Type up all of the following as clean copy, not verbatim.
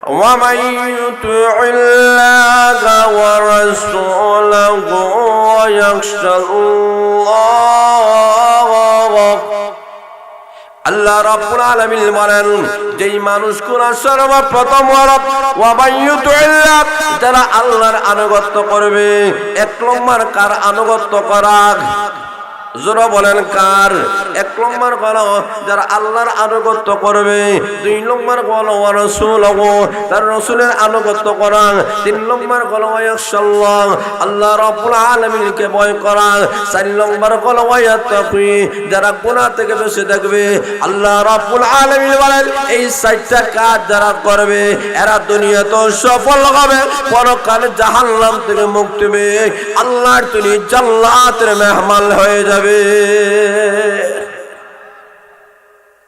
ومن يطع الله ورسوله ويخشى الله আল্লাহ রাব্বুল আলামিন বলেন যেই মানুষগুলো সর্বপ্রথম ওয়াবাইয়ুতুল্লাহ যারা আল্লাহর আনুগত্য করবে। এক নম্বর কার আনুগত্য করা? জোরা বলেন কার? এক নম্বর হলো যারা আল্লাহর আনুগত্য করবে। দুই নম্বর হলো রাসূলুহু তার রাসূলের আনুগত্য করা। তিন নম্বর হলো ওয়ায়াশাল্লাহ আল্লাহ রাব্বুল আলামিনকে ভয় করা। চার নম্বর হলো ওয়ায়াত্তাকি যারা গুনাহ থেকে বেঁচে থাকবে। আল্লাহ রাব্বুল আলামিন বলেন এই চারটা কাজ যারা করবে এরা দুনিয়াতেও সফল হবে, পরকালে জাহান্নাম থেকে মুক্তি পেয়ে আল্লাহর তিনি জান্নাতের মেহমান হয়ে যাবে।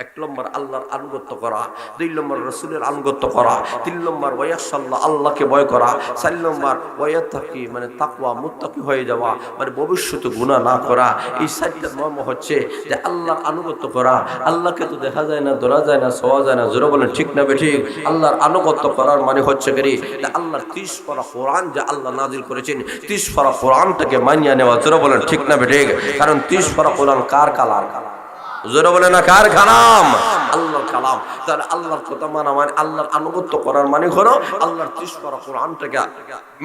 এক নম্বর আল্লাহর আনুগত্য করা, দুই নম্বর রাসূলের আনুগত্য করা, তিন নম্বর ওয়ায়াশাল্লাহ আল্লাহকে ভয় করা, চার নম্বর ওয়ায়াত্তাকি মানে তাকওয়া মুত্তাকি হয়ে যাওয়া মানে ভবিষ্যতে গুনাহ না করা। এই চারটা মর্ম হচ্ছে যে আল্লাহর আনুগত্য করা। আল্লাহকে তো দেখা যায় না, ধরা যায় না, ছোঁয়া যায় না, জোরে বলেন ঠিক না বেঠিক? আল্লাহর আনুগত্য করার মানে হচ্ছে কি যে আল্লাহর 30 পারা কোরআন যে আল্লাহ নাজিল করেছেন 30 পারা কোরআনটাকে মানিয়ে নেওয়া। জোরে বলেন ঠিক না বেঠিক? কারণ 30 পারা কোরআন কার কালাম? জোরে বলে না কার কালাম? আল্লাহর কালাম। তাহলে আল্লাহর কথা মানা মানে আল্লাহর আনুগত্য করার মানে হলো আল্লাহর 30 পারা কোরআনটাকে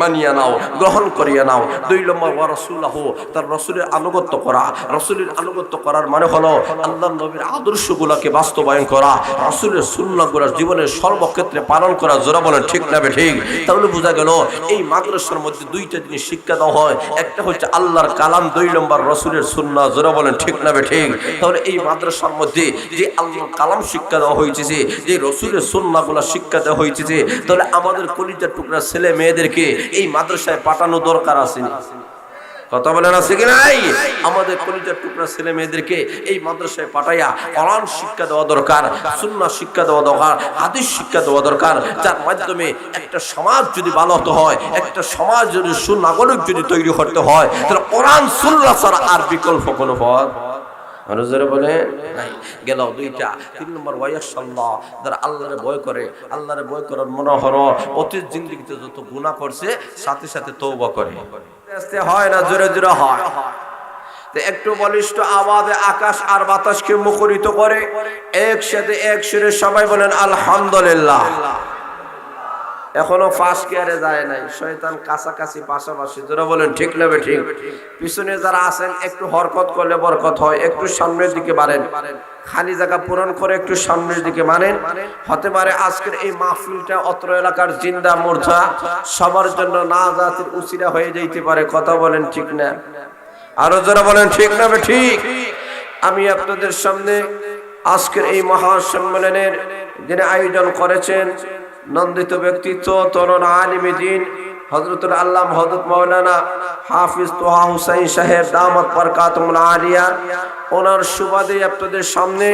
মানিয়ে নাও, গ্রহণ করিয়ে নাও। দুই নম্বর ওয়া রাসূলুহু তার রাসূলের আনুগত্য করা। রাসূলের আনুগত্য করার মানে হলো আল্লাহর নবীর আদর্শগুলোকে বাস্তবায়ন করা, রাসূলের সুন্নাহগুলো জীবনের সর্বক্ষেত্রে পালন করা। জোরে বলেন ঠিক না ঠিক? তাহলে বোঝা গেল এই মাদ্রাসার মধ্যে দুইটা জিনিস শিক্ষা দেওয়া হয়। একটা হচ্ছে আল্লাহর কালাম, দুই নম্বর রাসূলের সুন্নাহ। জোরে বলেন ঠিক না ঠিক? তাহলে এই মাদ্রাসার মধ্যে যে আল্লাহর কালাম শিক্ষা দেওয়া হয়েছে, যে রাসূলের সুন্নাহগুলো শিক্ষা দেওয়া হয়েছে, তাহলে আমাদের কলিজার টুকরা ছেলে মেয়েদেরকে এই মাদ্রাসায় পাঠানো দরকার আছে না? কথা বলেন আছে কি নাই? আমাদের কলিজার টুকরা ছেলে মেয়েদেরকে এই মাদ্রাসায় পাঠাইয়া কোরআন শিক্ষা দেওয়া দরকার, সুন্নাহ শিক্ষা দেওয়া দরকার, হাদিস শিক্ষা দেওয়া দরকার, যার মাধ্যমে একটা সমাজ যদি ভালো হতে হয়, একটা সমাজ যদি সুনাগরিক যদি তৈরি করতে হয়, তাহলে কোরআন সুন্নাহ ছাড়া আর বিকল্প কোনো পথ মানুষের বলে নাই। গেল দুইটা। তিন নম্বর ওয়ায়াশাল্লাহ যারা আল্লাহরে ভয় করে। আল্লাহরে ভয় করার মনে হলো অতীত জিন্দেগিতে যত গুনাহ করছে সাথে সাথে তওবা করে। আস্তে হয় না, জোরে জোরে হয়। তো একটু বলিষ্ঠ আওয়াজে আকাশ আর বাতাসকে মুখরিত করে একসাথে এক সুরে সবাই বলেন আলহামদুলিল্লাহ। এখনো ফার্স্ট গিয়ারে যায় নাই, শয়তান কাছাকাছি পাশাপাশি। যারা বলেন ঠিক না ঠিক? পিছনে যারা আছেন একটু হরকত করলে বরকত হয়, একটু সামনের দিকে বাড়েন, খালি জায়গা পূরণ করে একটু সামনের দিকে মানেন। হতে পারে আজকের এই মাহফিলটা অত্র এলাকার জিন্দা মুর্দা সবার জন্য নাজাতের উসিলা হয়ে যাইতে পারে। কথা বলেন ঠিক না? আরো যারা বলেন ঠিক না ঠিক? আমি আপনাদের সামনে আজকের এই মহাসম্মেলনের যিনি আয়োজন করেছেন নন্দিত ব্যক্তিত্ব তরুণ আলিমে দ্বীন হযরতুল আল্লামা হযরত মাওলানা হাফিজ তোহা হুসাইন সাহেব দামাত বরকাতুল আলিয়া, ওনার সুবাদে আপনাদের সামনে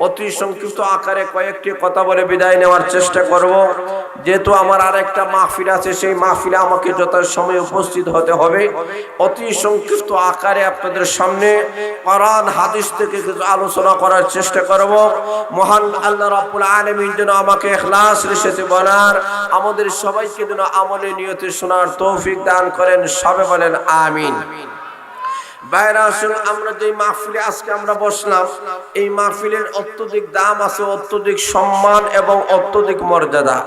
অতি সংক্ষিপ্ত আকারে কয়েকটি কথা বলে বিদায় নেওয়ার চেষ্টা করব। যেহেতু আমার আরেকটা মাহফিল আছে, সেই মাহফিলে আমাকে যথাসময়ে উপস্থিত হতে হবে। অতি সংক্ষিপ্ত আকারে আপনাদের সামনে কোরআন হাদিস থেকে কিছু আলোচনা করার চেষ্টা করব। মহান আল্লাহ রাব্বুল আলামিন যেন আমাকে ইখলাসের সাথে বলার, আমাদের সবাইকে যেন আমলে নিয়তে শোনার তৌফিক দান করেন। সবে বলেন আমিন। বাইরে আসুন, আমরা যে মাহফিলে আজকে আমরা বসলাম, এই মাহফিলের অত্যধিক দাম আছে, অত্যধিক সম্মান এবং অত্যধিক মর্যাদা।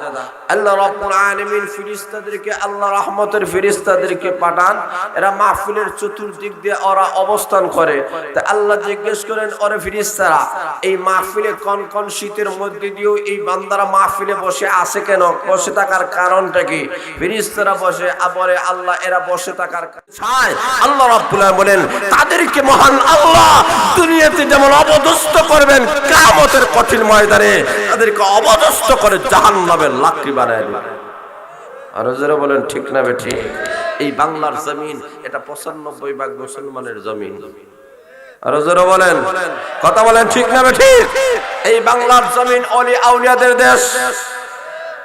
আল্লাহ রাব্বুল আলামিন ফেরেশতাদেরকে, আল্লাহ রহমতের ফেরেশতাদেরকে পাঠান, এরা মাহফিলের চতুর্দিক দিয়ে ওরা অবস্থান করে। তা আল্লাহ জিজ্ঞেস করেন, ওরে ফেরেশতারা এই মাহফিলে কোন কোন শীতের মধ্যে দিয়েও এই বান্দারা মাহফিলে বসে আছে কেন? বসে থাকার কারণটা কি? ফেরেশতারা বসে বলে আল্লাহ এরা বসে থাকার আল্লাহ রাব্বুল আলামিন বলেন তাদেরকে মহান আল্লাহ দুনিয়াতে যেমন অবদস্থ করবেন, কিয়ামতের কঠিন ময়দানে তাদেরকে অবদস্থ করে জাহান্নামের লাকড়ি বানায় দিবেন। আর যারা বলেন ঠিক না বেঠিক? এই বাংলার জমিন এটা 95 ভাগ মুসলমানের জমিন। আর যারা বলেন কথা বলেন ঠিক না বেঠিক? এই বাংলার জমিন ওলি আউলিয়াদের দেশ।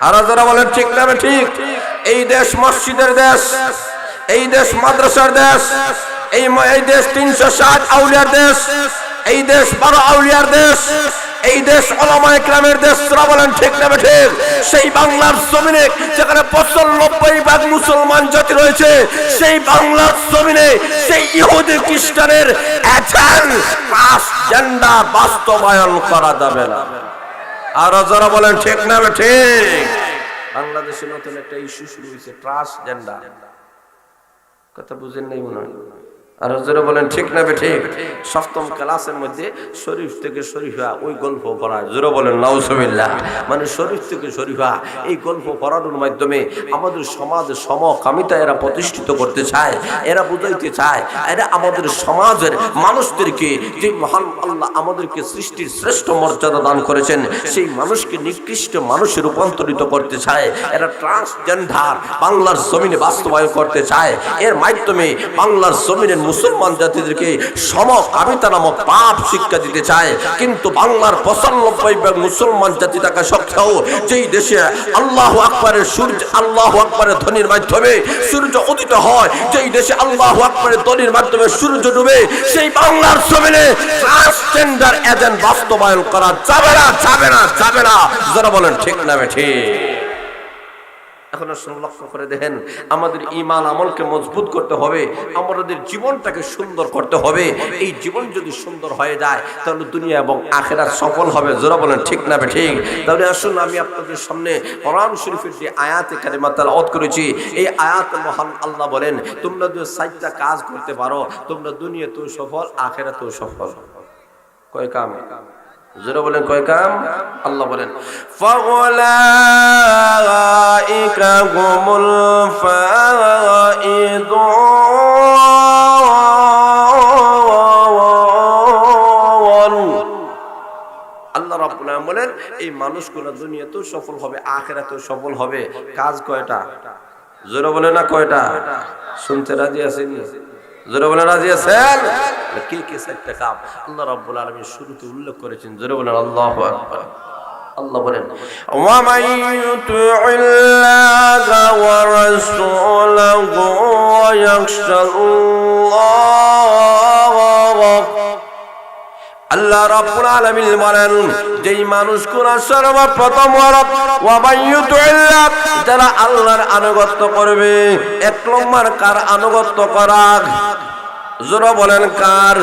আর যারা বলেন ঠিক না বেঠিক? এই দেশ মসজিদের দেশ, এই দেশ মাদ্রাসার দেশ, এই দেশ 360 আউলিয়ার দেশ, এই দেশ বড় আউলিয়ার দেশ, এই দেশ উলামায়ে কেরামের দেশ। তোরা বলেন ঠিক না বেঠিক? সেই বাংলার জমিনে যেখানে ৯৫% মুসলমান জাতি রয়েছে, সেই বাংলার জমিনে সেই ইহুদি খ্রিস্টানের ট্রান্সজেন্ডার বাস্তবায়ন করা যাবে না। আর যারা বলেন ঠিক না বেঠিক? বাংলাদেশে নতুন একটা ইস্যু শুরু হয়েছে, ট্রান্সজেন্ডার। কথা বুঝেন নাই মনে হয়? আর যারা বলেন ঠিক না বেঠিক? সপ্তম ক্লাসের মধ্যে শরীফ থেকে শরীফা ওই গল্প পড়ায়। যারা বলেন নাউজুবিল্লাহ। মানে শরীফ থেকে শরীফা এই গল্প পড়ানোর মাধ্যমে আমাদের সমাজে সমকামিতা এরা প্রতিষ্ঠিত করতে চায়, এরা বুঝাইতে চায়, এরা আমাদের সমাজের মানুষদেরকে, যে মহান আল্লাহ আমাদেরকে সৃষ্টির শ্রেষ্ঠ মর্যাদা দান করেছেন, সেই মানুষকে নিকৃষ্ট মানুষে রূপান্তরিত করতে চায়। এরা ট্রান্সজেন্ডার বাংলার জমিনে বাস্তবায়ন করতে চায়। এর মাধ্যমে বাংলার জমিনের মুসলমান জাতিদেরকে সমকামিতা নামক পাপ শিক্ষা দিতে চায়। কিন্তু বাংলার ৯৫% মুসলমান জাতি থাকা সত্ত্বেও যেই দেশে আল্লাহু আকবারের সূর্য, আল্লাহু আকবারের ধ্বনির মাধ্যমে সূর্য উদিত হয়, যেই দেশে আল্লাহু আকবারের ধ্বনির মাধ্যমে সূর্য ডুবে, সেই বাংলার জমিনে ট্রান্সজেন্ডার এজেন্ট বাস্তবায়ন করা যাবে না, যাবে না, যাবে না। যারা বলেন ঠিক না ঠিক? এখন আসলে লক্ষ্য করে দেখেন, আমাদের ঈমান আমলকে মজবুত করতে হবে, আমাদের জীবনটাকে সুন্দর করতে হবে। এই জীবন যদি সুন্দর হয়ে যায় তাহলে দুনিয়া এবং আখিরাত সফল হবে। যারা বলেন ঠিক না ঠিক? তাহলে আসুন আমি আপনাদের সামনে কোরআন শরীফের যে আয়াতে কারিমা তেলাওয়াত করেছি, এই আয়াতে মহান আল্লাহ বলেন, তোমরা যদি ৪টা কাজ করতে পারো তোমরা দুনিয়াতেও সফল, আখিরাতেও সফল। কয় কাম? যারা বলেন কয় কাম? আল্লাহ বলেন ফাউলাইকা হুমুল ফাইদুন। আল্লাহ রাব্বুল আলামিন বলেন এই মানুষগুলো দুনিয়াতেও সফল হবে, আখিরাতেও সফল হবে। কাজ কয়টা? যারা বলেন না কয়টা? শুনতে রাজি আছেন? যারা বলেন রাজি আছেন? কে কে ৪টা কাম আল্লাহ রাব্বুল আলামিন শুরুতে উল্লেখ করেছেন? যারা বলেন আল্লাহু আকবার। আল্লাহ বলেন ওয়া মান ইউতি'ইল্লাহা ওয়া রাসূলাহু ওয়া ইয়াখশাল্লাহ। আল্লাহ রাব্বুল আলামিন বলেন যেই মানুষগুলো সর্বপ্রথম ওয়া মান ইউতি'ইল্লাহ, যারা আল্লাহর আনুগত্য করবে। ১ নম্বর কার আনুগত্য করার? যারা বলেন কার?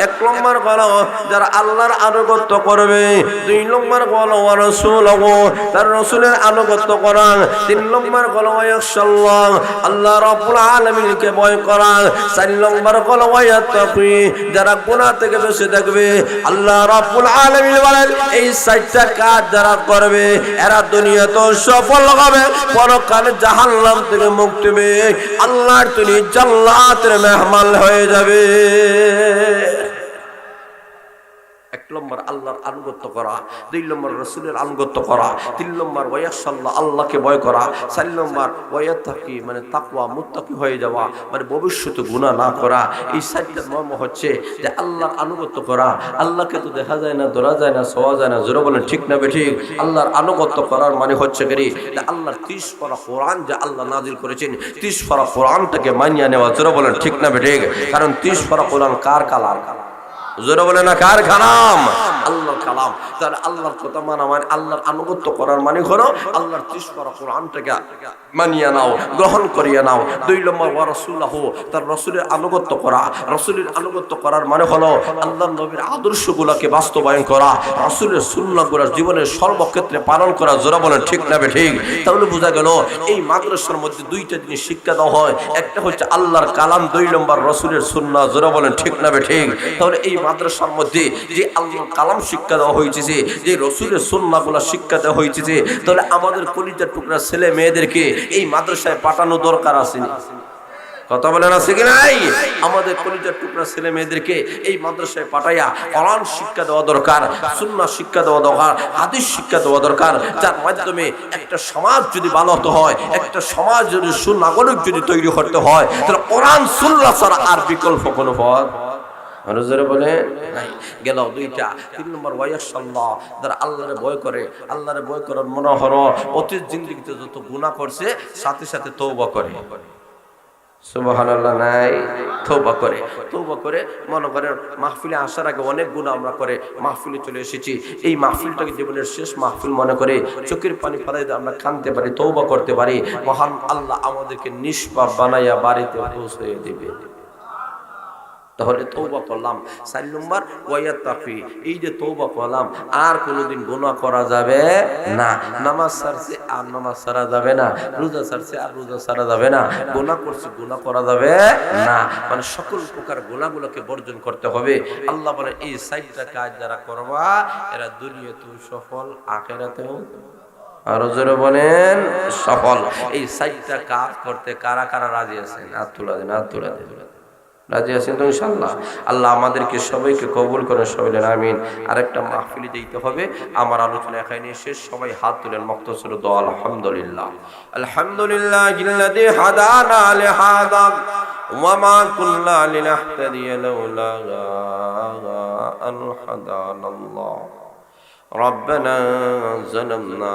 ১ নম্বর হলো যারা আল্লাহর আনুগত্য করবে। ২ নম্বর হলো ওয়া রাসূলুহু, তার রাসূলের আনুগত্য করা। ৩ নম্বর হলো ইয়াখশাল্লাহ, আল্লাহ রাব্বুল আলামিনকে ভয় করা। ৪ নম্বর হলো ইয়াত্তাকি, যারা গুনাহ থেকে বেঁচে থাকবে। আল্লাহ রাব্বুল আলামিন বলেন এই ৪টা কাজ যারা করবে এরা দুনিয়াতেও সফল হবে, পরকালে জাহান্নাম থেকে মুক্তি পেয়ে আল্লাহর তৈরি জান্নাতের মেহমান হয়ে যাবে। ১ নম্বর আল্লাহর আনুগত্য করা, ২ নম্বর রাসূলের আনুগত্য করা, ৩ নম্বর ওয়ায়াশাল্লাহ আল্লাহকে ভয় করা, ৪ নম্বর ওয়ায়াতাকি মানে তাকওয়া মুত্তাকি হয়ে যাওয়া, মানে ভবিষ্যতে গুনাহ না করা। এই ৪টার মর্ম হচ্ছে যে আল্লাহর আনুগত্য করা। আল্লাহকে তো দেখা যায় না, ধরা যায় না, ছোঁয়া যায় না। যারা বলেন ঠিক না বেঠিক? আল্লাহর আনুগত্য করার মানে হচ্ছে কি যে আল্লাহর ৩০ পারা কোরআন যে আল্লাহ নাযিল করেছেন, ৩০ পারা কোরআনটাকে মানিয়ে নেওয়া। যারা বলেন ঠিক না বেঠিক? কারণ ৩০ পারা কোরআন কার কালাম? যারা বলে না কার কালাম? আল্লাহর কালাম। তাহলে আল্লাহর কথা মানা মানে আল্লাহর আনুগত্য করার মানে হলো আল্লাহর ৩০ পারা কোরআনটাকে মানিয়ে নাও, গ্রহণ করিয়ে নাও। ২ নম্বর ওয়া রাসূলুহু, তার রাসূলের আনুগত্য করা। রাসূলের আনুগত্য করার মানে হলো আল্লাহর নবীর আদর্শগুলোকে বাস্তবায়ন করা, রাসূলের সুন্নাহগুলো জীবনের সর্বক্ষেত্রে পালন করা। যারা বলেন ঠিক না বেঠিক? তাহলে বোঝা গেল এই মাদ্রাসার মধ্যে ২টা জিনিস শিক্ষা দেওয়া হয়। একটা হচ্ছে আল্লাহর কালাম, ২ নম্বর রাসূলের সুন্নাহ। যারা বলেন ঠিক না বেঠিক? তাহলে এই মাদ্রাসার মধ্যে যে আল্লাহর কালাম শিক্ষা দেওয়া হয়েছে, যে রাসূলের সুন্নাহগুলো শিক্ষা দেওয়া হয়েছে, তাহলে আমাদের কলিজার টুকরা ছেলে মেয়েদেরকে এই মাদ্রাসায় পাঠানো দরকার আছে না? কথা বলেন আছে কি নাই? আমাদের কলিজার টুকরা ছেলে মেয়েদেরকে এই মাদ্রাসায় পাঠাইয়া কোরআন শিক্ষা দেওয়া দরকার, সুন্নাহ শিক্ষা দেওয়া দরকার, হাদিস শিক্ষা দেওয়া দরকার, যার মাধ্যমে একটা সমাজ যদি ভালো হতে হয়, একটা সমাজ যদি সুনাগরিক যদি তৈরি করতে হয়, তাহলে কোরআন সুন্নাহ ছাড়া আর বিকল্প কোনো পথ বলে নাই। গেল ২টা। ৩ নম্বর ওয়ায়াশাল্লাহ, যারা আল্লাহরে ভয় করে। আল্লাহরে ভয় করার মনোহর অতীত জিন্দেগিতে যত গুনাহ করছে সাথে সাথে তওবা করে, সুবহানাল্লাহ নাই, তওবা করে মনে করেন মাহফিলে আসার আগে অনেক গুনাহ আমরা করে মাহফিলে চলে এসেছি, এই মাহফিলটাকে জীবনের শেষ মাহফিল মনে করে চোখের পানি ফেলাইতে আমরা কাঁদতে পারি, তওবা করতে পারি, মহান আল্লাহ আমাদেরকে নিষ্পাপ বানাইয়া বাড়িতে পৌঁছে দিবে। তাহলে তওবা করলাম। ৪ নম্বর ওয়ায়াতাফি, এই যে তওবা করলাম আর কোনোদিন গুনাহ করা যাবে না। নামাজ ছাড়ছে আর নামাজ ছাড়া যাবে না, রোজা ছাড়ছে আর রোজা ছাড়া যাবে না, গুনাহ করছে গুনাহ করা যাবে না, মানে সকল প্রকার গুনাহগুলোকে বর্জন করতে হবে। আল্লাহ বলে এই ৪টা কাজ যারা করবা এরা দুনিয়াতেও সফল, আখিরাতেও আরো জোরে বলেন সফল। এই ৪টা কাজ করতে কারা কারা রাজি আছেন? হাত তুলে দেন, হাত তুলে দেন। রাজি আছেন তো ইনশাআল্লাহ? আল্লাহ আমাদেরকে সবাইকে কবুল করেন, সবাই বলেন আমিন। আরেকটা মাহফিলে যেতে হবে, আমার আলোচনা এখানে শেষ। সবাই হাত তুলেন, মুক্তসর দোয়া আলহামদুলিল্লাহ। আলহামদুলিল্লাহিল্লাযী হাদানা লিহাযা ওয়া মা কুন্না লিনাহতাদিয়া লাউলা আন হাদানাল্লাহ। রব্বানা যালামনা